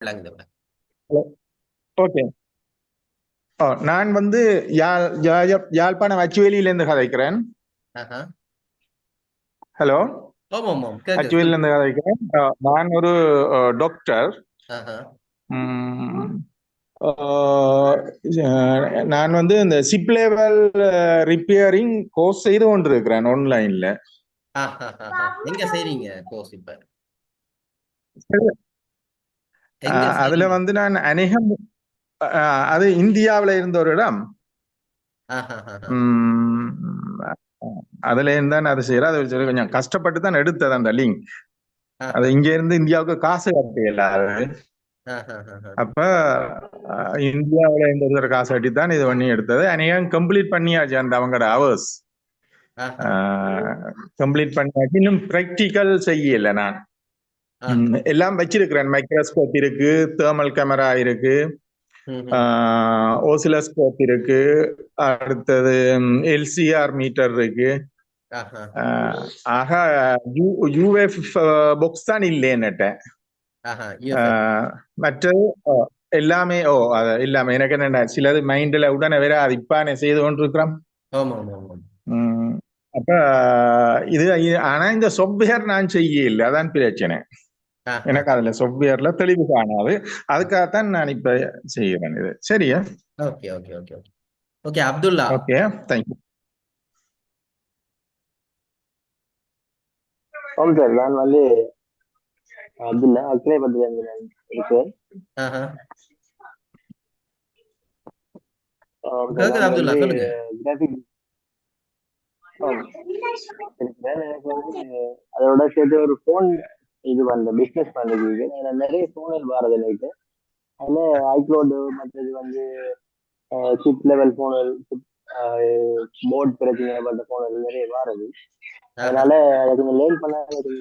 விளங்குது. ஓகே. நான் யாழ்ப்பாணம் அச்சுவேலியிலேருந்து கதைக்கிறேன். ஆஹா. ஹலோ. ஆமாம் ஆமாம் கேக்கு சொல்லு. அச்சுவேலியிலேருந்து கதைக்கிறேன். நான் ஒரு டாக்டர். ஆஹா. ம், அஹ், நான் இந்த சிப் லெவல் ரிப்பேரிங் கோர்ஸ் செய்து கொண்டிருக்கிறேன் ஆன்லைன்ல. ஆஹா. எங்க செய்றீங்க கோர்ஸ் இப்ப? எங்க அதுல செய்றீங்க? நான் அநேகம் அது இந்தியாவுல இருந்த ஒரு இடம். ஆஹா. ம், அதுல இருந்து தான் அது செய்யறேன். அது சரி, கொஞ்சம் கஷ்டப்பட்டு தான் எடுத்தது அந்த லிங்க். அது ஆஹா. இங்க இருந்து இந்தியாவுக்கு காசு கட்டல. ஆஹா. அப்ப இந்தியாவுல இந்த ஒரு காசு கட்டி தான் இது பண்ணி எடுத்தது. அநேகம் கம்ப்ளீட் பண்ணியாச்சு அந்த அவங்களோட ஹவர்ஸ். ஆஹா. கம்ப்ளீட் பண்ணியாச்சு. இன்னும் பிராக்டிக்கல் செய்யல நான். ஆஹா. எல்லாம் வச்சிருக்கிறேன். மைக்ரோஸ்கோப் இருக்கு, தேர்மல் கேமரா இருக்கு, ம்ஹும். ஓசிலோஸ்கோப் இருக்கு, அடுத்தது எல்சிஆர் மீட்டர் இருக்கு. ஆஹா. ஆஹ் ஆக யூஎஃப் பாக்ஸ் தான் இல்லை என்னட்ட. ஆஹா. யூஎஃப்எல். ஆஹ் மற்றது எல்லாமே அது எல்லாமே எனக்கு என்ன சிலது மைண்ட்ல உடனே வேற அது இப்பானே செய்து கொண்டிருக்கிறோம். ஆமாம் ஆமாம். உம் அப்ப ஆனா இந்த சாஃப்ட்வேர் நான் செய்ய இல்லை, அதான் பிரச்சனை. ஆஹா. எனக்கு அதுல சாஃப்ட்வேர்ல தெளிவு காணாது. அதுக்காகத்தான் நான் இப்ப செய்கிறேன் இது. சரியா? Okay okay okay okay. Okay Abdullah. Okay, thank you. అవును సార్ దానివల్ల అబ్దుల్లా అక్కడే పడ్డదండి సార్. ஆஹா. అవును సార్ கேக்குது நான் அப்துல்லா சொல்லுங்க. கிராஃபிக் சார் எனக்கு அதோட சேர்த்து ஒரு ஃபோன் இது பண்ற பிஸ்னஸ் பண்றதுக்கு நான் நிறைய ஃபோன்கள் வாரது எனக்கு அதில் ஐக்ளோடு மற்றது சிப் லெவல் ஃபோன்கள் போர்ட் பிரச்சனைப்பட்ட ஃபோன்கள் நிறைய வாரது. ஆஹா. அதனால அதை கொஞ்சம் லேர்ன் பண்ண எனக்கு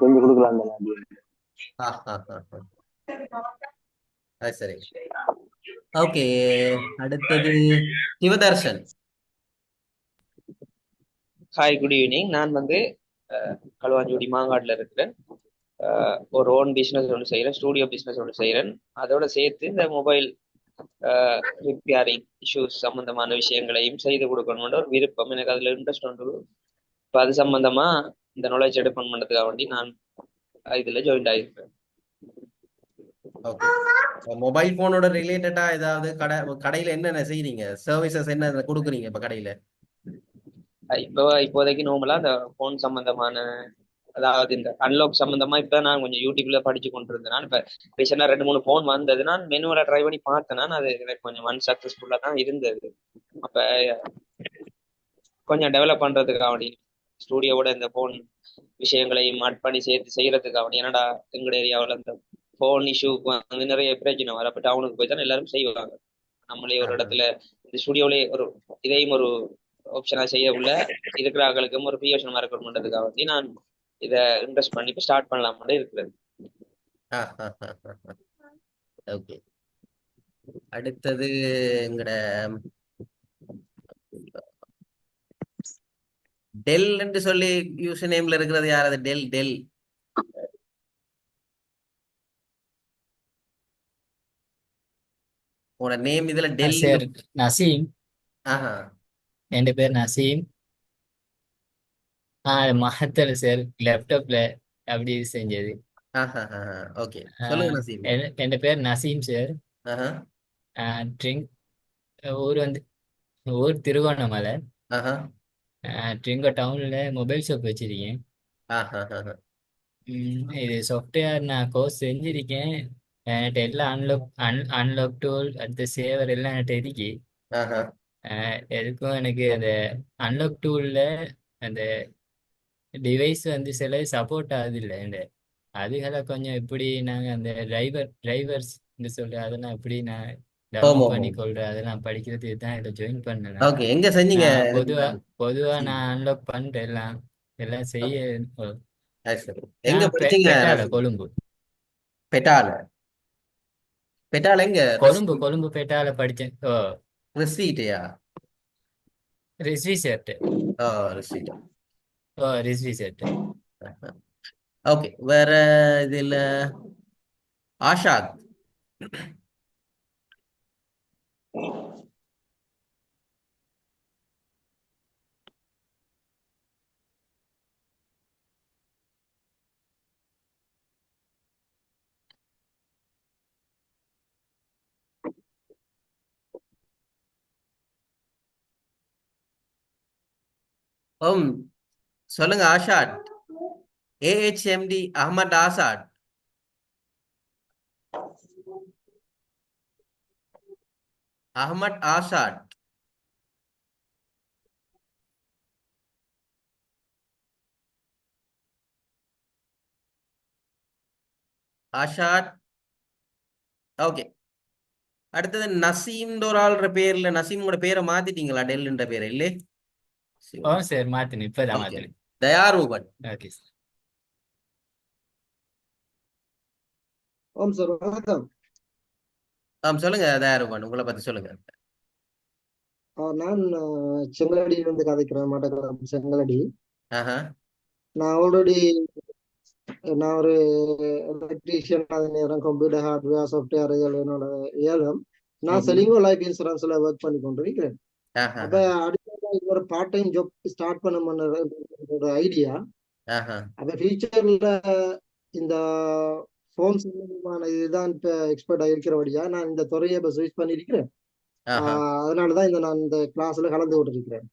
செஞ்சு கொடுக்கலாம் தானே அப்படின்னு. ஆஹா. அது சரி. ஓகே. அடுத்தது சிவதர்ஷன். Hi, good evening. நான் களுவாஞ்சேரி மாங்காட்டில் இருக்கிறேன். ஒரு ஓன் பிஸ்னஸ் ஒன்று செய்கிறேன், ஸ்டூடியோ பிஸ்னஸ் ஒன்று செய்கிறேன். அதோட சேர்த்து இந்த மொபைல் ரிப்பேரிங் இஷ்யூஸ் சம்மந்தமான விஷயங்களையும் செய்து கொடுக்கணும்ன்ற ஒரு விருப்பம் எனக்கு, அதில் இன்ட்ரெஸ்ட் உண்டு. இப்போ அது சம்மந்தமாக இந்த நாலேஜ் எடுப்பன் பண்ணுறதுக்காக வேண்டி நான் இதில் ஜாயின் ஆகிருக்கேன். ஓகே. மொபைல் போனோட ரிலேட்டடா ஏதாவது கடையில என்னென்ன செய்றீங்க, சர்வீசஸ் என்ன கொடுக்குறீங்க இப்ப கடையில? இப்போதைக்கு நார்மலாக அந்த ஃபோன் சம்மந்தமான, அதாவது இந்த அன்லாக் சம்மந்தமா இப்போ நான் கொஞ்சம் யூடியூப்ல படிச்சு கொண்டு இருந்தேன். நான் இப்போ ரீசெண்டாக 2 3 ஃபோன் வந்தது. நான் மெனுவலாக ட்ரை பண்ணி பார்த்தேன். நான் அது எனக்கு கொஞ்சம் அன்சக்சஸ்ஃபுல்லாக தான் இருந்தது. அப்போ கொஞ்சம் டெவலப் பண்ணுறதுக்காக வேண்டி ஸ்டூடியோவோட இந்த ஃபோன் விஷயங்களையும் ஆட் பண்ணி சேர்த்து செய்யறதுக்காக வேண்டி, என்னடா எங்கள் ஏரியாவில் இந்த ஃபோன் இஷ்யூக்கு நிறைய பிரச்சனை வர, அப்போ டவுனுக்கு போய் தான் எல்லாரும் செய்வாங்க. நம்மளே ஒரு இடத்துல இந்த ஸ்டுடியோவிலே ஒரு இதையும் ஒரு ஆப்ஷனா செய்யக்குள்ள இருக்கிற ஆட்களுக்கும் ஒரு பிரியோசனமா இருக்கணும்ன்றதுக்காக வேண்டி நான் இதை இன்ட்ரெஸ்ட் பண்ணி இப்போ ஸ்டார்ட் பண்ணலாம்னு இருக்கிறது. ஓகே. அடுத்தது எங்கட டெல் என்று சொல்லி யூசர் நேம்ல இருக்கிறது யார்? அது டெல் டெல் உங்களோட நேம் இதுல டெல். சார் நசீம், ஆஹா. என் பேர் நசீம். மாத்தல சார், லேப்டாப்ல அப்படி செஞ்சது. ஆஹா. ஓகே சொல்லுங்க நசீம். என் பேர் நசீம் சார். ஆஹா. ட்ரிங்க் ஊர் ஊர் திருகோணமலை. ஆஹா. ட்ரிங்கோ டவுன்ல மொபைல் ஷாப் வச்சிருக்கேன். ஆஹா. இது சாஃப்ட்வேர் நான் கோர்ஸ் செஞ்சிருக்கேன். என்கிட்ட எல்லாம் அன்லாக் டூல், அடுத்த சேவர் எல்லாம் என்கிட்ட இருக்கு. ஆஹா. எதுக்கும் எனக்கு அந்த அன்லாக் டூல்ல அந்த டிவைஸ் சில சப்போர்ட் ஆகுது இல்லை. இந்த அதுகளை கொஞ்சம் எப்படி நாங்கள் அந்த டிரைவர்ஸ் சொல்லி அதெல்லாம் எப்படி நான் ஓமோ. டவுன்லோட் பண்ணி கொள்றேன், அதெல்லாம் படிக்கிறதுக்கு தான் இதை ஜாயின் பண்ணேன். ஓகே எங்க செஞ்சீங்க நான் இதுக்கு முன்னாடி? பொதுவா நசீம். நான் அன்லாக் பண்ணிட்டேன் எல்லாம் எல்லாம் செய்ய. அது சரி. எங்க நான் படிச்சீங்க பெட்டால நசீம்? கொழும்பு. பெட்டால. பெட்டால எங்க? கொழும்பு பெட்டால படித்தேன். ரிசீட்யா? ரிஸ்வி செட். ரிசீட். ரிஸ்வி செட். ஓகே. வேற இதுல ஆஷாத். ஓம் சொல்லுங்க ஆஷாத். ஏஹெச்எம்டி அஹமத் ஆசாத். அஹமத் ஆசாத். ஆஷாத். ஓகே. அடுத்தது நசீம்ன்ற ஒரு ஆள்ற பேர்ல நசீமோட பேரை மாத்திட்டீங்களா? டெல்ன்ற பேரை இல்லே. ஓ சார் மாத்தினேன், இப்பதான் ஓகே. மாத்தினேன். தயாரூபன். Okay sir. ஓம் சார் வணக்கம். சொல்லுங்க தயாரூபன், உங்களை பத்தி சொல்லுங்க. நான் செங்கலடியிலிருந்து கதைக்கிறேன், மட்டக்களப்பு செங்கலடி. ஆஹா. நான் ஆல்ரெடி நான் ஒரு எலக்ட்ரீஷியன், அதே நேரம் கம்ப்யூட்டர் ஹார்ட்வேர் சாஃப்ட்வேர் என்னோட ஏலம். நான் செலிங்கோ லைஃப் இன்சூரன்ஸ்ல ஒர்க் பண்ணி கொண்டிருக்கிறேன். ஆஹா. அப்ப அடுத்த ஒரு பார்ட் டைம் ஜாப் ஸ்டார்ட் பண்ண ஒரு ஐடியா. ஆஹா. அப்ப ஃபியூச்சர்ல இந்த ஃபோன் சம்பந்தமான இதுதான் இப்ப எக்ஸ்பர்ட் ஆகிருக்கிறபடியா நான் இந்த துறையை இப்ப ஸ்விட்ச் பண்ணிருக்கிறேன். ஆஹா. அதனாலதான் நான் இந்த கிளாஸ்ல கலந்து கொண்டிருக்கிறேன்.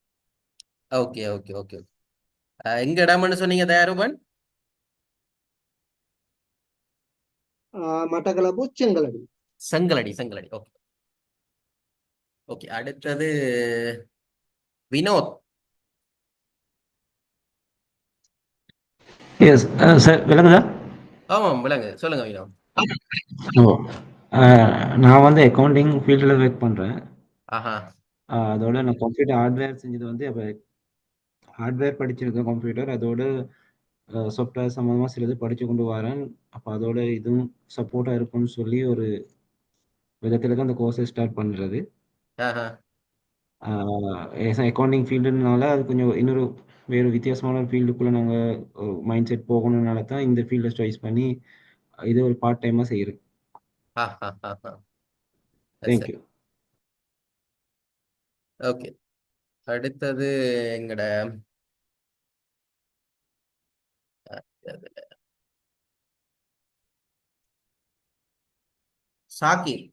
Okay okay okay. எங்க இடம்னு சொன்னீங்க தயாரூபன்? மட்டக்களப்பு செங்கலடி. செங்கலடி. செங்கலடி. Okay okay. அடுத்தது வினோத். எஸ் சார், விளங்குதா? ஆமாம் விளங்கு. சொல்லுங்க வினோத். ஓ, நான் வந்து அக்கௌண்டிங் ஃபீல்டில் ஒர்க் பண்ணுறேன். ஆஹா. அதோட நான் கம்ப்யூட்டர் ஹார்ட்வேர் செஞ்சது வந்து அப்போ ஹார்ட்வேர் படிச்சிருக்கேன் கம்ப்யூட்டர், அதோட சாஃப்ட்வேர் சம்மந்தமாக சிலது படித்து கொண்டு வரேன். அப்போ அதோட இதுவும் சப்போர்ட்டாக இருக்கும்னு சொல்லி ஒரு விதத்தில் தான் அந்த கோர்ஸை ஸ்டார்ட் பண்ணுறது. ஆஹா. அக்கௌண்டிங் ஃபீல்டுனால அது கொஞ்சம் இன்னொரு வேறு வித்தியாசமான ஒரு ஃபீல்டுக்குள்ளே நாங்கள் மைண்ட் செட் போகணுன்னால தான் இந்த ஃபீல்டை சாய்ஸ் பண்ணி இது ஒரு பார்ட் டைமாக செய்கிறேன். ஆஹா. ஆஹா. சரி. தேங்க்யூ. ஓகே. அடுத்தது எங்கட சாக்கிர்.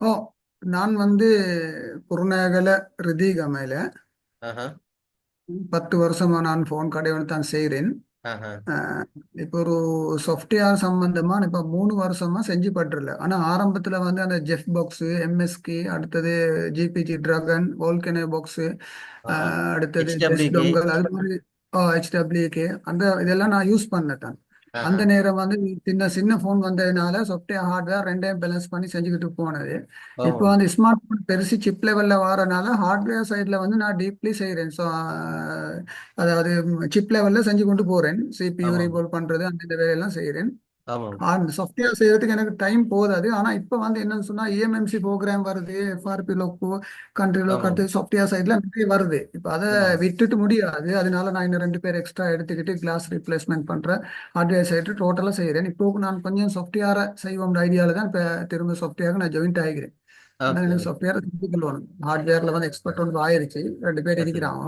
ஓ, நான் வந்து குருநாகல ரிதிகமையில ஆஹா. 10 வருஷமா நான் ஃபோன் கடை ஒன்று தான் செய்கிறேன். ஆஹா. இப்போ ஒரு சாஃப்ட்வேர் சம்பந்தமா இப்போ 3 வருஷமா செஞ்சு பட்டுருல. ஆனா ஆரம்பத்துல வந்து அந்த ஜெஃப் பாக்ஸ், எம்எஸ்கே, அடுத்தது ஜிபிஜி டிராகன், வோல்கனோ பாக்ஸ், ஆஹா. அடுத்தது ஜெஸ் HWK. டொங்கல், அது மாதிரி ஹெச்டபிள்யூகே அந்த இதெல்லாம் நான் யூஸ் பண்ணேன். ஆஹா. அந்த நேரம் வந்து சின்ன சின்ன ஃபோன் வந்ததுனால சாஃப்ட்வேர் ஹார்ட்வேர் ரெண்டையும் பேலன்ஸ் பண்ணி செஞ்சுக்கிட்டு போனது. இப்போ ஆமாம். வந்து ஸ்மார்ட் போன் பெருசு சிப் லெவல்ல வரனால ஹார்ட்வேர் சைட்ல வந்து நான் டீப்லி செய்கிறேன். ஸோ அதாவது சிப் லெவல்ல செஞ்சு கொண்டு போறேன். சிபியூ ஆமாம். ரீபோல் பண்றது அந்த வேலையெல்லாம் செய்கிறேன். ஆமாம். அந்த சாஃப்ட்வேர் செய்யறதுக்கு எனக்கு டைம் போதாது. ஆனா இப்ப வந்து என்னன்னு சொன்னா இஎம்எம்சி ப்ரோக்ராம் வருது, எஃப்ஆர்பி லோக்கோ, கண்ட்ரி லோக்கோ, ஆமாம். அடுத்து சாஃப்ட்வேர் சைட்ல நிறைய வருது. இப்ப அதை ஆமாம். விட்டுட்டு முடியாது. அதனால நான் இன்னும் 2 பேர் எக்ஸ்ட்ரா எடுத்துக்கிட்டு கிளாஸ் ரீப்ளேஸ்மெண்ட் பண்றேன். ஹார்ட்வேர் சைடு டோட்டலா செய்யறேன். இப்போ நான் கொஞ்சம் சாஃப்ட்வேரை செய்வோம் ஐடியால தான் இப்ப திரும்ப சாஃப்ட்வேருக்கு நான் ஜாயின்ட் ஆகிக்கிறேன். ஆனா ஓகே எனக்கு சாஃப்ட்வேர் கற்றுக்கணும். ஹார்ட்வேர்ல வந்து எக்ஸ்பர்ட் ஒன்று ஆயிருச்சு, 2 பேர் அது சரி. இருக்கிறாங்க.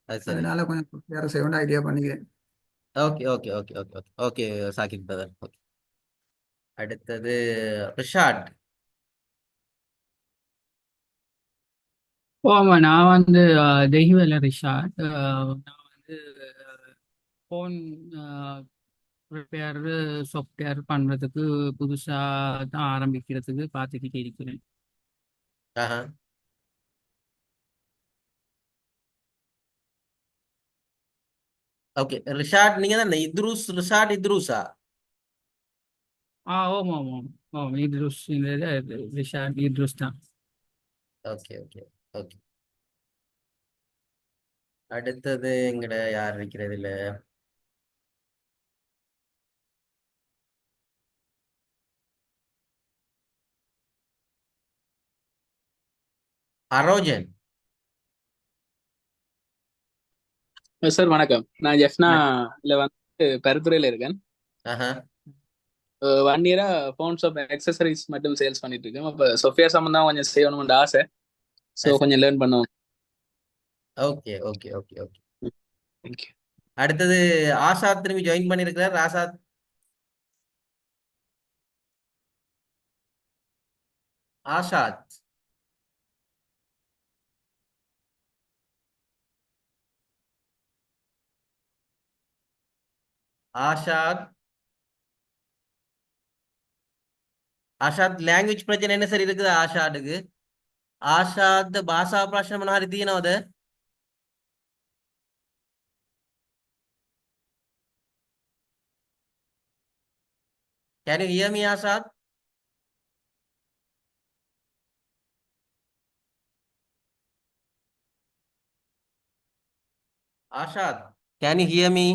அது சரி. அதனால கொஞ்சம் சாஃப்ட்வேர் செய்யணும் ஐடியா பண்ணிக்கிறேன். Okay okay okay okay okay okay Sakir brother. Okay. அடுத்தது ரிஷாட். ஆமா, நான் வந்து தெய்வல ரிஷாட். நான் வந்து ஃபோன் ரிப்பேர் சாஃப்ட்வேர் பண்ணுறதுக்கு புதுசாக தான் ஆரம்பிக்கிறதுக்கு பார்த்துக்கிட்டு இருக்கிறேன். ஆஹா. ஓகே ரிஷாட், நீங்க தான் இத்ரூஸ். ரிஷாட் இத்ரூஸா? ஆமாம் ஆமாம் ஆமாம், இத்ருஸ். இந்த ரிஷாட் இத்ருஸ் தான். Okay okay okay. அடுத்தது எங்கட யார் இருக்கிறது இல்ல? அரோஜன். சார் வணக்கம். நான் ஜெஃப்னா இல்ல வந்து பருத்துறையில இருக்கேன். ஆஹா. 1 இயரா ஃபோன் ஷாப் அக்சசரிஸ் மட்டும் சேல்ஸ் பண்ணிட்டு இருக்கேன். அப்ப சொஃபியா சம்பந்தம் கொஞ்சம் செய்யணும்னு ஆசை. ஸோ கொஞ்சம் லேர்ன் பண்ணுவோம். Okay okay okay okay. Thank you. அடுத்தது ஆஷாத் திரும்பி ஜாயின் பண்ணியிருக்கிறார். ஆஷாத் ஆஷாத் ஆஷாத் ஆஷாத் ಲ್ಯಾಂಗ್ವೇಜ್ பிரச்சனை என்ன சரி இருக்குது ஆஷாத்துக்கு? ආශාද්ද භාෂා ප්‍රශ්න මොනවා හරි තියෙනවද? Can you hear me, ආශාත්? ආශාත්, can you hear me?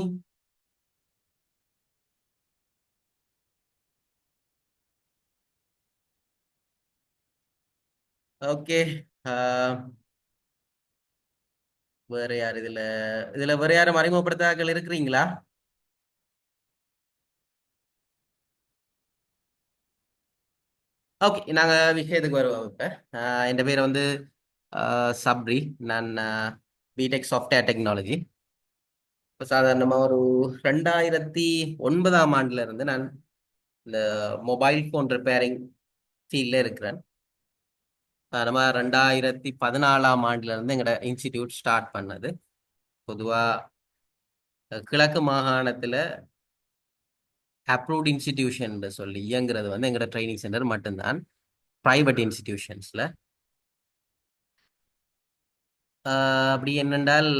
Okay. வேற யார் இதுல இதுல வேற யாரும் அறிமுகப்படுத்தாக்கள் இருக்கிறீங்களா? ஓகே, நாங்க விஷயத்துக்கு வருவோம். இப்ப என் பேர் வந்து சப்ரி. நான் பிடெக் சாஃப்ட்வேர் டெக்னாலஜி. இப்போ சாதாரணமாக ஒரு 2009ஆம் ஆண்டுல இருந்து நான் இந்த மொபைல் ஃபோன் ரிப்பேரிங் ஃபீல்டில் இருக்கிறேன். நம்ம 2014ஆம் ஆண்டுல இருந்து எங்களோட இன்ஸ்டிடியூட் ஸ்டார்ட் பண்ணது. பொதுவாக கிழக்கு மாகாணத்துல அப்ரூவ்ட் இன்ஸ்டிடியூஷன் சொல்லி இயங்குறது வந்து எங்களோட ட்ரைனிங் சென்டர் மட்டும்தான். ப்ரைவேட் இன்ஸ்டிடியூஷன்ஸ்ல அப்படி என்னென்றால்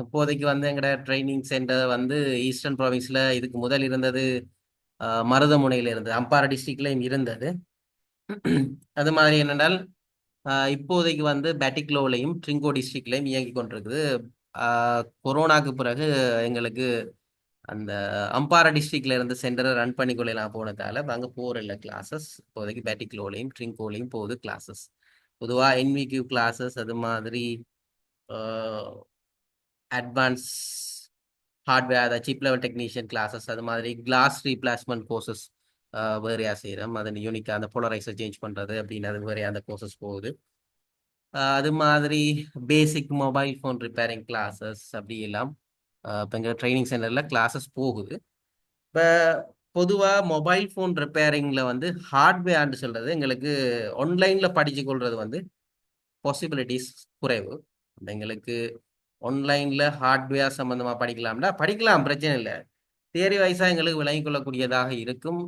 இப்போதைக்கு வந்து எங்களோட ட்ரைனிங் சென்டர் வந்து ஈஸ்டர்ன் ப்ராவின்ஸில் இதுக்கு முதல் இருந்தது மருதமுனையில் இருந்தது, அம்பாறை டிஸ்ட்ரிக்ட்லையும் இருந்தது. அது மாதிரி என்னென்றால் இப்போதைக்கு வந்து பேட்டிக்லோவிலையும் ட்ரிங்கோ டிஸ்ட்ரிக்ட்லையும் இயங்கி கொண்டிருக்குது. கொரோனாக்கு பிறகு எங்களுக்கு அந்த அம்பாறை டிஸ்ட்ரிக்ட்ல இருந்து சென்டரை ரன் பண்ணிக்கொள்ளலாம் போனதால அங்கே போகிற இல்லை கிளாஸஸ். இப்போதைக்கு பேட்டிக்லோலையும் ட்ரிங்கோலையும் போகுது கிளாஸஸ். பொதுவாக என்விக்யூ கிளாஸஸ், அது மாதிரி அட்வான்ஸ் ஹார்ட்வேர், அதை சிப் லெவல் டெக்னீஷியன் கிளாஸஸ், அது மாதிரி கிளாஸ் ரீப்ளேஸ்மெண்ட் கோர்சஸ் வேறையா செய்கிறோம். அதை யூனிக்காக அந்த போலரைசர் சேஞ்ச் பண்ணுறது அப்படின்னு அது வேறையா அந்த கோர்சஸ் போகுது. அது மாதிரி பேசிக் மொபைல் ஃபோன் ரிப்பேரிங் கிளாஸஸ் அப்படி எல்லாம் இப்போ எங்கள் ட்ரைனிங் சென்டரில் கிளாஸஸ் போகுது. இப்போ பொதுவாக மொபைல் ஃபோன் ரிப்பேரிங்கில் வந்து ஹார்ட்வேர்ன்னு சொல்கிறது எங்களுக்கு ஆன்லைனில் படித்து கொள்வது வந்து பாசிபிலிட்டிஸ் குறைவு. எங்களுக்கு ஆன்லைனில் ஹார்ட்வேர் சம்மந்தமாக படிக்கலாம்னா படிக்கலாம், பிரச்சனை இல்லை. தியரி வைஸாக எங்களுக்கு விளங்கிக் கொள்ளக்கூடியதாக இருக்கும்.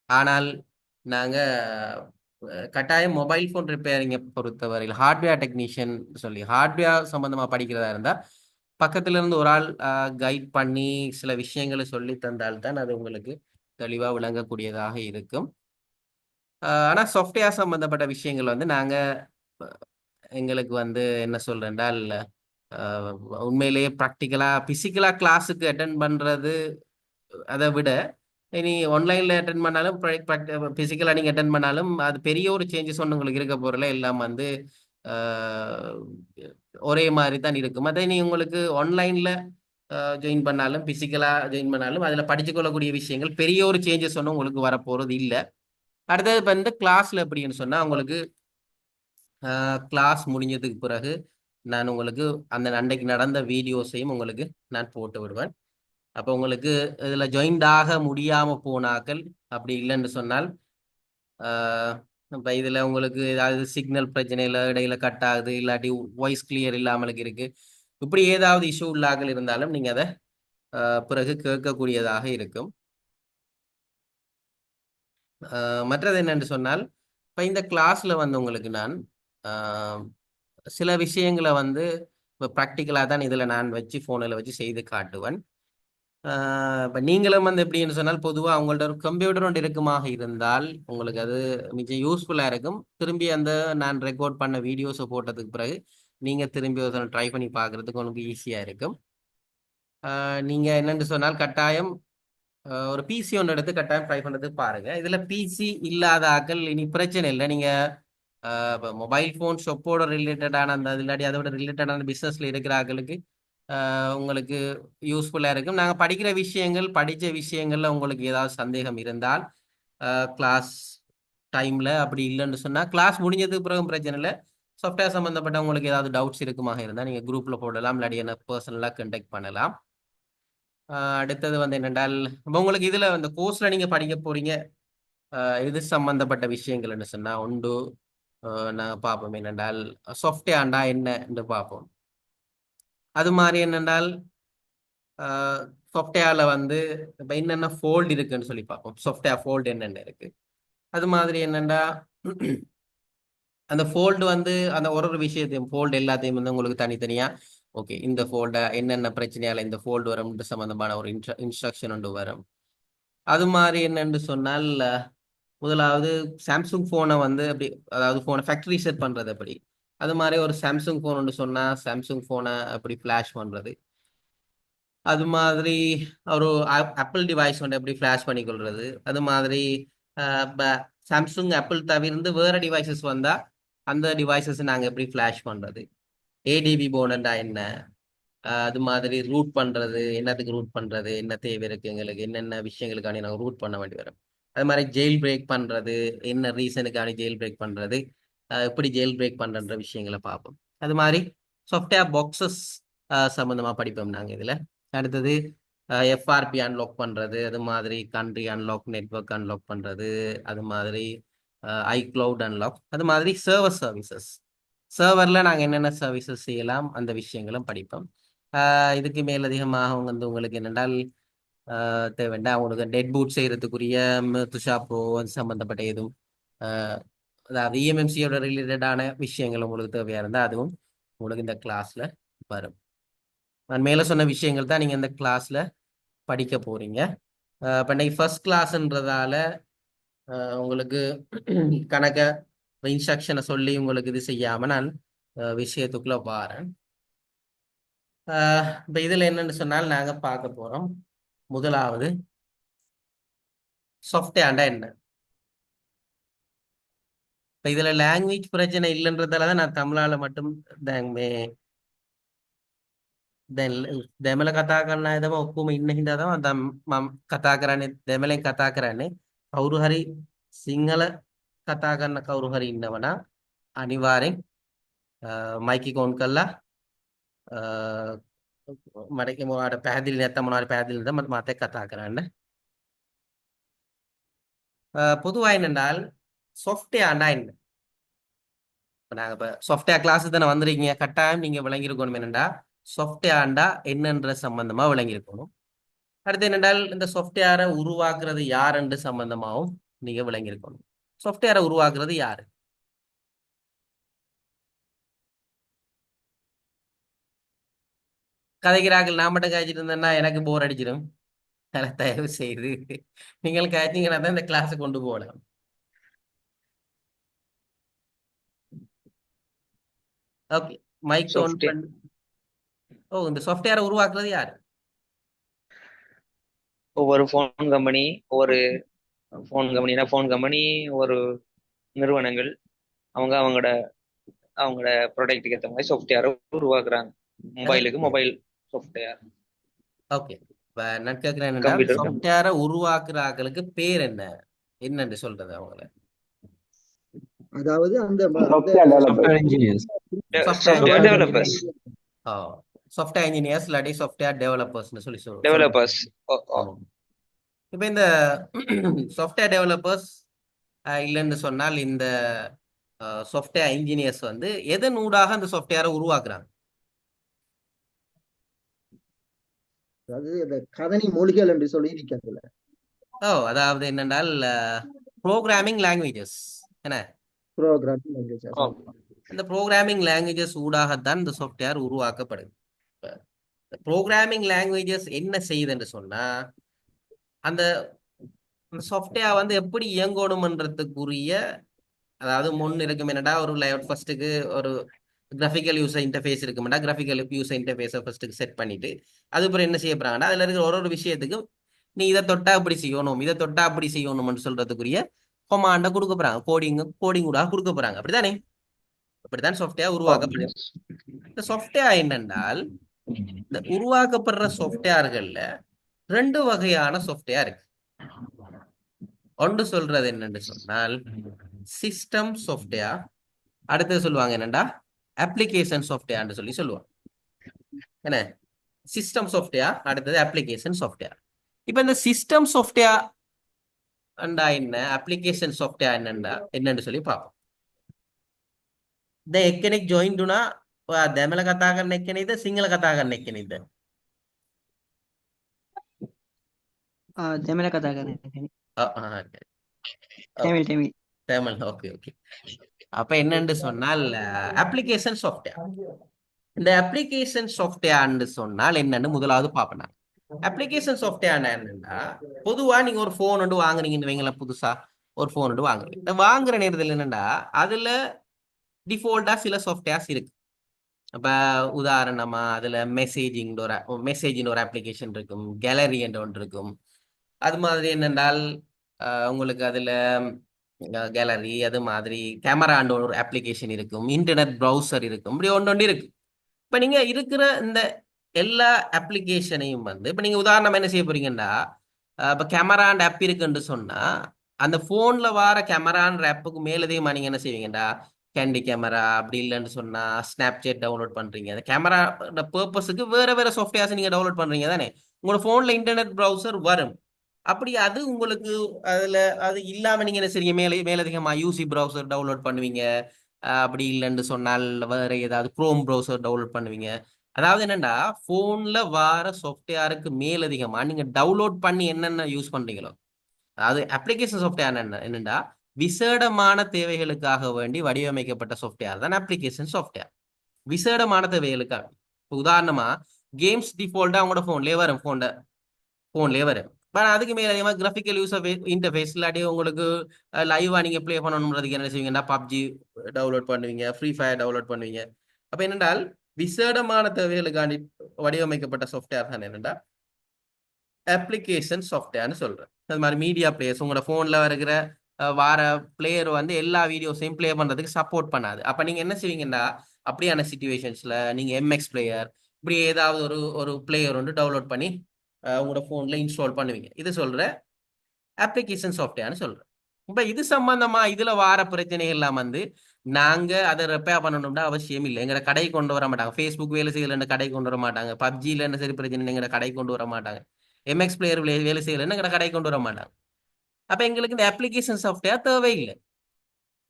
ஆனால் நாங்கள் கட்டாயம் மொபைல் ஃபோன் ரிப்பேரிங்கை பொறுத்தவரையில் ஹார்ட்வேர் டெக்னீஷியன் சொல்லி ஹார்ட்வேர் சம்மந்தமாக படிக்கிறதா இருந்தால் பக்கத்துல இருந்து ஒரு ஆள் கைட் பண்ணி சில விஷயங்களை சொல்லி தந்தால்தான் அது உங்களுக்கு தெளிவாக விளங்கக்கூடியதாக இருக்கும். ஆனால் சாஃப்ட்வேர் சம்மந்தப்பட்ட விஷயங்கள் வந்து நாங்கள் எங்களுக்கு வந்து என்ன சொல்றேன்டால் உண்மையிலேயே ப்ராக்டிக்கலாக ஃபிசிக்கலாக கிளாஸுக்கு அட்டென்ட் பண்ணுறது அதை விட இனி ஆன்லைனில் அட்டென்ட் பண்ணாலும் ஃபிசிக்கலாக நீங்கள் அட்டென்ட் பண்ணாலும் அது பெரிய ஒரு சேஞ்சஸ் ஒன்று உங்களுக்கு இருக்க போகிறல. எல்லாம் வந்து ஒரே மாதிரி தான் இருக்கும். அதை நீ உங்களுக்கு ஆன்லைனில் ஜாயின் பண்ணாலும் ஃபிசிக்கலாக ஜாயின் பண்ணாலும் அதில் படிச்சுக்கொள்ளக்கூடிய விஷயங்கள் பெரிய ஒரு சேஞ்சஸ் ஒன்றும் உங்களுக்கு வரப்போகிறது இல்லை. அடுத்தது இப்போ இந்த கிளாஸில் எப்படின்னு சொன்னால் உங்களுக்கு கிளாஸ் முடிஞ்சதுக்கு பிறகு நான் உங்களுக்கு அந்த அன்றைக்கு நடந்த வீடியோஸையும் உங்களுக்கு நான் போட்டு விடுவேன். அப்போ உங்களுக்கு இதில் ஜாயின்ட் ஆக முடியாமல் போனாக்கள் அப்படி இல்லைன்னு சொன்னால் இப்போ இதில் உங்களுக்கு ஏதாவது சிக்னல் பிரச்சனையில் இடையில கட் ஆகுது, இல்லாட்டி வாய்ஸ் கிளியர் இல்லாமலுக்கு இருக்குது, இப்படி ஏதாவது இஷ்யூ உள்ளாக்கள் இருந்தாலும் நீங்கள் அதை பிறகு கேட்கக்கூடியதாக இருக்கும். மற்றது என்னென்னு சொன்னால் இப்போ இந்த கிளாஸில் வந்து உங்களுக்கு நான் சில விஷயங்களை வந்து இப்போ ப்ராக்டிக்கலாக தான் இதில் நான் வச்சு ஃபோனில் வச்சு செய்து காட்டுவேன். இப்போ நீங்களும் வந்து எப்படின்னு சொன்னால் பொதுவாக அவங்கள்ட்ட ஒரு கம்ப்யூட்டர் ஒன்று இருக்குமாக இருந்தால் உங்களுக்கு அது மிக யூஸ்ஃபுல்லாக இருக்கும். திரும்பி அந்த நான் ரெக்கார்ட் பண்ண வீடியோஸை போட்டதுக்கு பிறகு நீங்கள் திரும்பி ஒரு ட்ரை பண்ணி பார்க்குறதுக்கு உங்களுக்கு ஈஸியாக இருக்கும். நீங்கள் என்னென்னு சொன்னால் கட்டாயம் ஒரு பிசி ஒன்று எடுத்து கட்டாயம் ட்ரை பண்ணுறதுக்கு பாருங்கள். இதில் பிசி இல்லாத ஆக்கள் இனி பிரச்சனை இல்லை. நீங்கள் இப்போ மொபைல் ஃபோன் ஷாப்போட ரிலேட்டடான அந்த இல்லாட்டி அதோட ரிலேட்டடான பிஸ்னஸில் இருக்கிற ஆக்களுக்கு உங்களுக்கு யூஸ்ஃபுல்லாக இருக்கும். நாங்கள் படித்த விஷயங்களில் உங்களுக்கு ஏதாவது சந்தேகம் இருந்தால் கிளாஸ் டைமில் அப்படி இல்லைன்னு சொன்னால் கிளாஸ் முடிஞ்சதுக்கு பிறகு பிரச்சனை இல்லை. சாஃப்ட்வேர் சம்மந்தப்பட்ட உங்களுக்கு ஏதாவது டவுட்ஸ் இருக்குமாக இருந்தால் நீங்கள் குரூப்பில் போடலாம், இல்லாட்டி என்ன பர்சனலாக கண்டெக்ட் பண்ணலாம். அடுத்தது என்னென்றால் உங்களுக்கு இதில் இந்த கோர்ஸில் நீங்கள் படிக்க போகிறீங்க இது சம்மந்தப்பட்ட விஷயங்கள்னு சொன்னால் உண்டு. நாங்கள் பார்ப்போம் என்னென்றால் சாஃப்ட்வேர்ண்டா என்னன்னு பார்ப்போம். அது மாதிரி என்னென்றால் சாஃப்ட்வேரில் இப்போ என்னென்ன ஃபோல்டு இருக்குன்னு சொல்லி பார்ப்போம். சாஃப்ட்வேர் ஃபோல்டு என்னென்ன இருக்குது. அது மாதிரி என்னென்னா அந்த ஃபோல்டு அந்த ஒரு விஷயத்தையும் ஃபோல்டு எல்லாத்தையும் உங்களுக்கு தனித்தனியாக ஓகே இந்த ஃபோல்டை என்னென்ன பிரச்சனையால் இந்த ஃபோல்டு வரும்ன்ற சம்மந்தமான ஒரு இன்ஸ்ட்ரக்ஷன் ஒன்று வரும். அது மாதிரி என்னென்னு சொன்னால் முதலாவது சாம்சங் ஃபோனை அப்படி அதாவது ஃபோனை ஃபேக்ட்ரி செட் பண்ணுறது அப்படி அது மாதிரி ஒரு சாம்சங் ஃபோன் ஒன்று சொன்னால் சாம்சங் ஃபோனை அப்படி ஃப்ளாஷ் பண்ணுறது. அது மாதிரி ஒரு ஆப்பிள் டிவைஸ் எப்படி ஃப்ளாஷ் பண்ணிக்கொள்வது. அது மாதிரி சாம்சங் ஆப்பிள் தவிர்த்து வேறு டிவைசஸ் வந்தால் அந்த டிவைசஸ் நாங்கள் எப்படி ஃப்ளாஷ் பண்ணுறது. ஏடிபி போனண்டா என்ன, அது மாதிரி ரூட் பண்ணுறது, என்னத்துக்கு ரூட் பண்ணுறது, என்ன தேவை இருக்குது எங்களுக்கு, என்னென்ன விஷயங்களுக்காண்டி நாங்கள் ரூட் பண்ண வேண்டி வரும். அது மாதிரி ஜெயில் பிரேக் பண்ணுறது, என்ன ரீசனுக்காண்டி ஜெயில் பிரேக் பண்ணுறது, எப்படி ஜெயில் பிரேக் பண்ணுற விஷயங்களை பார்ப்போம். அது மாதிரி சாஃப்ட்வேர் பாக்ஸஸ் சம்மந்தமாக படிப்போம் நாங்கள் இதில். அடுத்தது எஃப்ஆர்பி அன்லாக் பண்ணுறது, அது மாதிரி கண்ட்ரி அன்லாக், நெட்வொர்க் அன்லாக் பண்ணுறது, அது மாதிரி ஐக்ளவுட் அன்லாக், அது மாதிரி சர்வீசஸ் சர்வரில் நாங்கள் என்னென்ன சர்வீசஸ் செய்யலாம் அந்த விஷயங்களும் படிப்போம். இதுக்கு மேலதிகமாக உங்களுக்கு என்னென்றால் தேவைண்டா உங்களுக்கு டெட் பூட் செய்கிறதுக்குரிய துஷா ப்ரோ சம்மந்தப்பட்ட எதுவும் அதாவது இஎம்எம்சியோட ரிலேட்டடான விஷயங்கள் உங்களுக்கு தேவையாக இருந்தால் அதுவும் உங்களுக்கு இந்த கிளாஸில் வரும். நான் மேலே சொன்ன விஷயங்கள் தான் நீங்கள் இந்த கிளாஸில் படிக்க போகிறீங்க. இப்போ இன்னைக்கு ஃபர்ஸ்ட் கிளாஸ்ன்றதால உங்களுக்கு கணக்க இன்ஸ்ட்ரக்ஷனை சொல்லி உங்களுக்கு இது செய்யாமல் நான் விஷயத்துக்குள்ளே வாரேன். இப்போ இதில் என்னென்னு சொன்னால் நாங்கள் பார்க்க போகிறோம். முதலாவது சாஃப்ட்வேர்ண்டா என்ன. இப்போ இதில் லாங்குவேஜ் பிரச்சனை இல்லைன்றதால தான் நான் தமிழால் மட்டும் දෙමළ කතා කරන අය තමයි ඔක්කොම ඉන්න හින්දා තමයි දැන් මම කතා කරන්නේ දෙමළෙන් කතා කරන්නේ. කවුරු හරි සිංහල කතා කරන කවුරු හරි ඉන්නවනම් අනිවාර්යෙන් මයික් එක ඔන් කරලා මට මොනවාට පැහැදිලි නැත්නම් මොනවාරි පැහැදිලි නැත්නම් මට මාත් එක්ක කතා කරන්න. பொதுவாக என்னென்றால் சாஃப்ட்வேர்ண்டா என்ன. இப்போ நாங்கள் இப்போ சாஃப்ட்வேர் கிளாஸு தானே வந்திருக்கீங்க, கட்டாயம் நீங்கள் விளங்கியிருக்கணும் என்னென்னா சாஃப்ட்வேர்ண்டா என்னன்ற சம்பந்தமா விளங்கியிருக்கணும். அடுத்து என்னென்றால் இந்த சாஃப்ட்வேரை உருவாக்குறது யாருன்ற சம்பந்தமாகவும் நீங்க விளங்கியிருக்கணும். சாஃப்ட்வேரை உருவாக்குறது யாரு? கதைக்கிறார்கள். நான் மட்டும் காய்ச்சிட்டு இருந்தேன்னா எனக்கு போர் அடிச்சிடும். தயவு செய்து நீங்கள் காய்ச்சிங்கன்னா தான் இந்த கிளாஸை கொண்டு போகலாம். ஓகே, மைக் ஆன் பண்ணி. இந்த சாஃப்ட்வேரை உருவாக்குறது யாரு? ஒவ்வொரு ஃபோன் கம்பெனி, ஒவ்வொரு ஃபோன் கம்பெனி, ஒரு நிறுவனங்கள் அவங்களோட ப்ராடக்ட்டுக்கு ஏற்ற மாதிரி சாஃப்ட்வேரை உருவாக்குறாங்க. Mobile software. ஓகே, இப்போ நான் கேட்குறேன், சாஃப்ட்வேரை உருவாக்குறாங்களுக்கு பேர் என்னன்னு சொல்றது அவங்கள? அதாவது அந்த சாஃப்ட்வேர் இன்ஜினியர்ஸ், சாஃப்ட்வேர் இன்ஜினியர்ஸ் இல்லாட்டி சாஃப்ட்வேர் டெவலப்பர்ஸ்னு சொல்லி சொல்லுவோம். டெவலப்பர்ஸ். இப்போ இந்த சாஃப்ட்வேர் டெவலப்பர்ஸ் இல்லைன்னு சொன்னால் இந்த சாஃப்ட்வேர் இன்ஜினியர்ஸ் எதன் ஊடாக அந்த சாஃப்ட்வேரை உருவாக்குறாங்க? அதாவது கதனி மொழிகள் என்று சொல்லி இருக்கிறதுல அதாவது என்னென்றால் ப்ரோக்ராமிங் லாங்குவேஜஸ் என்ன? Programming languages. இந்த ப்ரோக்ராமிங் லாங்குவேஜஸ் ஊடாகத்தான் இந்த சாஃப்ட்வேர் உருவாக்கப்படுது. ப்ரோக்ராமிங் லாங்குவேஜஸ் என்ன செய்யுதுன்னு சொன்னா அந்த சாஃப்ட்வேர் எப்படி இயங்கணும்ன்றதுக்குரிய, அதாவது முன் இருக்கும் என்னடா ஒரு லேஅவுட் ஃபர்ஸ்ட்டுக்கு ஒரு கிராஃபிக்கல் யூசர் இன்டர்ஃபேஸ் இருக்குமெண்டா கிராஃபிக்கல் யூசர் இன்டர்ஃபேஸை ஃபர்ஸ்ட்டுக்கு செட் பண்ணிட்டு அதுக்கப்புறம் என்ன செய்ய போறாங்கன்னா அதில் இருக்கிற ஒரு விஷயத்துக்கும் நீ இதை தொட்டா அப்படி செய்யணும், இதை தொட்டா அப்படி செய்யணும்னு சொல்றதுக்குரிய கொமாண்டை கொடுக்க போறாங்க, கோடிங் கூட கொடுக்க போறாங்க. அப்படித்தானே? அப்படித்தான் சாஃப்ட்வேர் உருவாக்கப்படுது. இந்த சாஃப்ட்வேர் என்னென்றால் இந்த உருவாக்கப்படுற சாஃப்ட்வேர்கள்ல 2 வகையான சாஃப்ட்வேர் இருக்கு. ஒன்று சொல்றது என்னன்னு சொன்னால் சிஸ்டம் சாஃப்ட்வேர், அடுத்தது சொல்லுவாங்க என்னண்டா அப்ளிகேஷன் சாஃப்ட்வேர்னு சொல்லுவாங்க. என்ன சிஸ்டம் சாஃப்ட்வேர், அடுத்தது அப்ளிகேஷன் சாஃப்ட்வேர். இப்ப இந்த சிஸ்டம் சாஃப்ட்வேர் என்ன, அப்ளிகேஷன் சாஃப்ட்வேர் என்னன்னு சொல்லி பார்ப்போம். දැන් එක්කෙනෙක් ජොයින් වුණා. ඔයා දෙමළ කතා කරන එක්කෙනෙක්ද සිංහල කතා කරන එක්කෙනෙක්ද? දෙමළ කතා කරන කෙනෙක්. ஓகே. தமிழ். தமிழ். ஓகே. அப்ப என்னன்னு சொன்னால் அப்ளிகேஷன் சாஃப்ட்வேர். இந்த அப்ளிகேஷன் சாஃப்ட்வேர்னு சொன்னால் என்னன்னு முதலாவது பார்ப்பேன். அப்ளிகேஷன் சாஃப்ட்வேர் என்னன்னா, பொதுவா நீங்க ஒரு போன் ஒன்று வாங்குறீங்கன்னு வைங்களேன். புதுசா ஒரு போன் ஒன்று வாங்குறீங்க. வாங்குற நேரத்தில் என்னன்னா அதுல டிஃபால்ட்டா சில சாஃப்ட்வேர்ஸ் இருக்கு. அப்ப உதாரணமா அதுல மெசேஜின் ஒரு அப்ளிகேஷன் இருக்கும், கேலரி என்ற ஒன்று இருக்கும். அது மாதிரி என்னென்றால் உங்களுக்கு அதுல கேலரி, அது மாதிரி கேமரான்ற ஒரு அப்ளிகேஷன் இருக்கும், இன்டர்நெட் ப்ரௌசர் இருக்கும், இப்படி ஒன்று இருக்கு. இப்ப நீங்க இருக்கிற இந்த எல்லா அப்ளிகேஷனையும் இப்ப நீங்க உதாரணம் என்ன செய்ய போறீங்கன்னா, இப்ப கேமரான்ற ஆப் இருக்குன்னு சொன்னா அந்த போன்ல வர கேமரான்ற ஆப்புக்கு மேலதையுமா நீங்க என்ன செய்வீங்கடா கேண்டி கேமரா, அப்படி இல்லைன்னு சொன்னா ஸ்னாப்சாட் டவுன்லோட் பண்றீங்க. அந்த கேமரா பர்பஸுக்கு வேற சாஃப்ட்வேர்ஸ் நீங்க டவுன்லோட் பண்றீங்க தானே. உங்களோட போன்ல இன்டர்நெட் ப்ரௌசர் வரும். அப்படி அது உங்களுக்கு அதுல அது இல்லாம நீங்க என்ன செய்றீங்க, மேலதிகமா யூசி ப்ரௌசர் டவுன்லோட் பண்ணுவீங்க. அப்படி இல்லைன்னு சொன்னால் வேற ஏதாவது குரோம் ப்ரௌசர் டவுன்லோட் பண்ணுவீங்க. அதாவது என்னன்னா போன்ல வர சாஃப்ட்வேருக்கு மேலதிகமா நீங்க டவுன்லோட் பண்ணி என்னென்ன யூஸ் பண்றீங்களோ, அதாவது அப்ளிகேஷன் சாஃப்ட்வேர் என்னன்னா விசேடமான தேவைகளுக்காக வேண்டி வடிவமைக்கப்பட்ட சாஃப்ட்வேர் தான் அப்ளிகேஷன் சாஃப்ட்வேர். விசேடமான தேவைகளுக்காக. உதாரணமா கேம்ஸ் டிஃபால்ட்டா உங்களோட போன்லயே வரும். அதுக்கு மேல கிராபிக்கல் யூசர் இன்டர்ஃபேஸ் இல்லாட்டி உங்களுக்கு லைவா நீங்க பிளே பண்ணணும்ன்றதுக்கு என்ன செய்வீங்கன்னா பப்ஜி டவுன்லோட் பண்ணுவீங்க, ஃப்ரீ ஃபயர் டவுன்லோட் பண்ணுவீங்க. அப்ப என்னென்றால் விசேடமான தேவைகளுக்காண்டி வடிவமைக்கப்பட்ட சாஃப்ட்வேர் தான் என்னென்னா அப்ளிகேஷன் சாஃப்ட்வேர்னு சொல்றேன். அது மாதிரி மீடியா பிளேயர்ஸ், உங்களோட போன்ல இருக்கிற வார பிளேயர் எல்லா வீடியோஸையும் பிளே பண்றதுக்கு சப்போர்ட் பண்ணாது. அப்ப நீங்க என்ன செய்வீங்கன்னா அப்படியான சிச்சுவேஷன்ஸ்ல நீங்க எம்எக்ஸ் பிளேயர் இப்படி ஏதாவது ஒரு பிளேயர் டவுன்லோட் பண்ணி உங்களோட போன்ல இன்ஸ்டால் பண்ணுவீங்க. இது சொல்ற அப்ளிகேஷன் சாஃப்ட்வேர்னு சொல்றேன். இப்ப இது சம்பந்தமா இதுல வார பிரச்சனைகள் எல்லாம் நாங்க அதை ரிப்பேர் பண்ணணும்னா அவசியம் இல்லை. எங்களை கடை கொண்டு வர மாட்டாங்க. ஃபேஸ்புக் வேலை செய்யலன்னு கடை கொண்டு வர மாட்டாங்க. பப்ஜில என்ன சரி பிரச்சனை எங்களை கடை கொண்டு வர மாட்டாங்க. எம்எக்ஸ் பிளேயர் வேலை செய்யலன்னு எங்களை கடை கொண்டு வர மாட்டாங்க. அப்ப எங்களுக்கு இந்த அப்ளிகேஷன் சாஃப்ட்வேர் தேவையில்லை.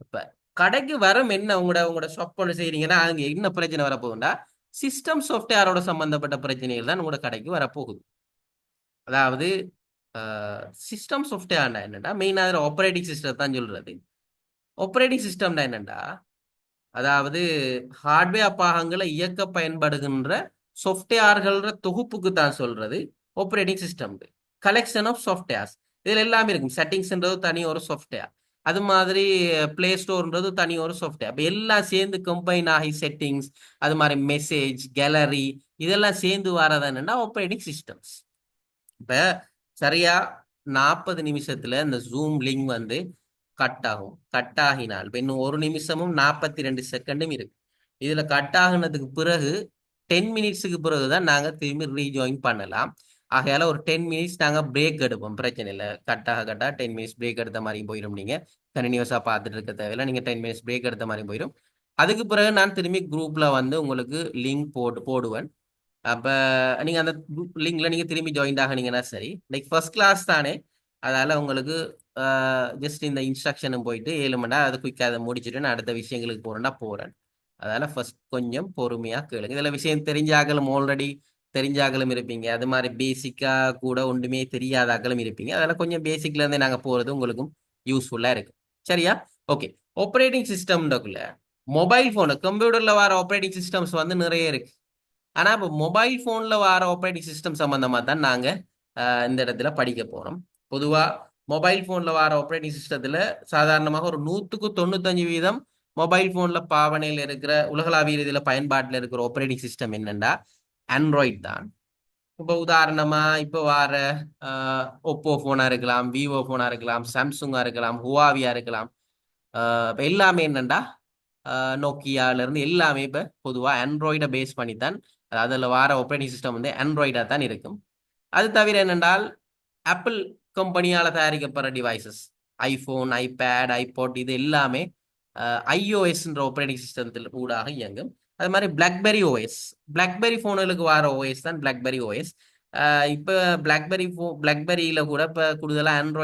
இப்ப கடைக்கு வரும் என்ன உங்களோட ஷாப் ஒன்று செய்யறீங்கன்னா அங்க என்ன பிரச்சனை வரப்போகுதுன்னா சிஸ்டம் சாஃப்ட்வேரோட சம்பந்தப்பட்ட பிரச்சனைகள் தான் உங்களோட கடைக்கு வரப்போகுது. அதாவது சிஸ்டம் சாஃப்ட்வேர் என்னன்னா மெயினா ஆப்ரேட்டிங் சிஸ்டம் தான் சொல்றது. ஆப்ரேட்டிங் சிஸ்டம்னா என்னன்னா அதாவது ஹார்ட்வேர் பாகங்களை இயக்க பயன்படுகின்ற சாஃப்ட்வேர்கள தொகுப்புக்கு தான் சொல்றது operating system. Collection of softwares இதுல எல்லாமே இருக்கும். செட்டிங்ஸ்ன்றது தனி ஒரு சாஃப்ட்வேர், அது மாதிரி பிளே ஸ்டோர்ன்றது தனி ஒரு சாஃப்ட்வேர். அப்ப எல்லாம் சேர்ந்து கம்பைன் ஆகி செட்டிங்ஸ், அது மாதிரி மெசேஜ், கேலரி இதெல்லாம் சேர்ந்து வரது என்னன்னா ஆப்ரேட்டிங் சிஸ்டம்ஸ். இப்ப சரியா 40 நிமிஷத்துல இந்த ஜூம் லிங்க் கட் ஆகும். கட் ஆகினால் இப்ப இன்னும் 1 நிமிஷமும் 42 செகண்டும் இருக்கு. இதுல கட் ஆகுனதுக்கு பிறகு 10 மினிட்ஸுக்கு பிறகுதான் நாங்க திரும்பி ரீஜாயின் பண்ணலாம். ஆகையால ஒரு 10 மினிட்ஸ் நாங்க பிரேக் எடுப்போம். பிரச்சனை இல்லை. கட்டா 10 மினிட்ஸ் பிரேக் எடுத்த மாதிரி போயிடும். நீங்க கண்டினியூஸா பார்த்துட்டு இருக்க தேவையில்லை. நீங்க 10 மினிட்ஸ் பிரேக் எடுத்த மாதிரி போயிடும். அதுக்கு பிறகு நான் திரும்பி குரூப்ல உங்களுக்கு லிங்க் போடுவேன். அப்ப நீங்க அந்த லிங்க்ல நீங்க திரும்பி ஜாயின் ஆகினீங்கன்னா சரி. லைக் ஃபர்ஸ்ட் கிளாஸ் தானே, அதால உங்களுக்கு ஜஸ்ட் இந்த இன்ஸ்ட்ரக்ஷனும் போயிட்டு 7 மணி நேரம் அதை குயிக்காக அதை முடிச்சுட்டு நான் அடுத்த விஷயங்களுக்கு போறேன். அதால ஃபர்ஸ்ட் கொஞ்சம் பொறுமையா கேளுங்க. இதுல விஷயம் தெரிஞ்சாக்களும் ஆல்ரெடி தெரிஞ்சாக்களும் இருப்பீங்க. அது மாதிரி பேசிக்கா கூட ஒன்றுமே தெரியாதாக்களும் இருப்பீங்க. அதனால கொஞ்சம் பேசிக்ல இருந்தே நாங்க போறது உங்களுக்கும் யூஸ்ஃபுல்லா இருக்கு. சரியா? ஓகே. ஆப்ரேட்டிங் சிஸ்டம்க்குள்ள மொபைல் போனு கம்ப்யூட்டர்ல வர ஆப்ரேட்டிங் சிஸ்டம்ஸ் நிறைய இருக்கு. ஆனா இப்போ மொபைல் போன்ல வர ஆப்ரேட்டிங் சிஸ்டம் சம்பந்தமா தான் நாங்க இந்த இடத்துல படிக்க போறோம். பொதுவா மொபைல் போன்ல வர ஆப்ரேட்டிங் சிஸ்டத்துல சாதாரணமாக ஒரு 100% மொபைல் போன்ல பாவனையில் இருக்கிற உலகளாவிய ரீதியில பயன்பாட்டில் இருக்கிற ஆப்ரேட்டிங் சிஸ்டம் என்னன்னா ஆண்ட்ராய்டு தான். இப்போ உதாரணமா இப்போ வர ஒப்போ போனா இருக்கலாம், விவோ போனா இருக்கலாம், சாம்சுங்கா இருக்கலாம், ஹுவாவியா இருக்கலாம். இப்போ எல்லாமே என்னண்டா நோக்கியால இருந்து எல்லாமே இப்போ பொதுவாக ஆண்ட்ராய்டை பேஸ் பண்ணித்தான் அதில் வர ஆப்ரேட்டிங் சிஸ்டம் வந்து ஆண்ட்ராய்டாக தான் இருக்கும். அது தவிர என்னென்றால் ஆப்பிள் கம்பெனியால் தயாரிக்கப்படுற டிவைசஸ் ஐஃபோன், ஐபேட், ஐபாட் இது எல்லாமே iOSன்ற ஆப்ரேட்டிங் சிஸ்டத்தில் ஊடாக இயங்கும். அது மாதிரி பிளாக்பெரி ஓஎஸ், பிளாக்பெரி ஃபோனுகளுக்கு வர ஓஎஸ் தான் பிளாக்பெரி ஓஎஸ். இப்போ பிளாக்பெரியில் கூட இப்போ கூடுதலாக ஆண்ட்ராய்ட்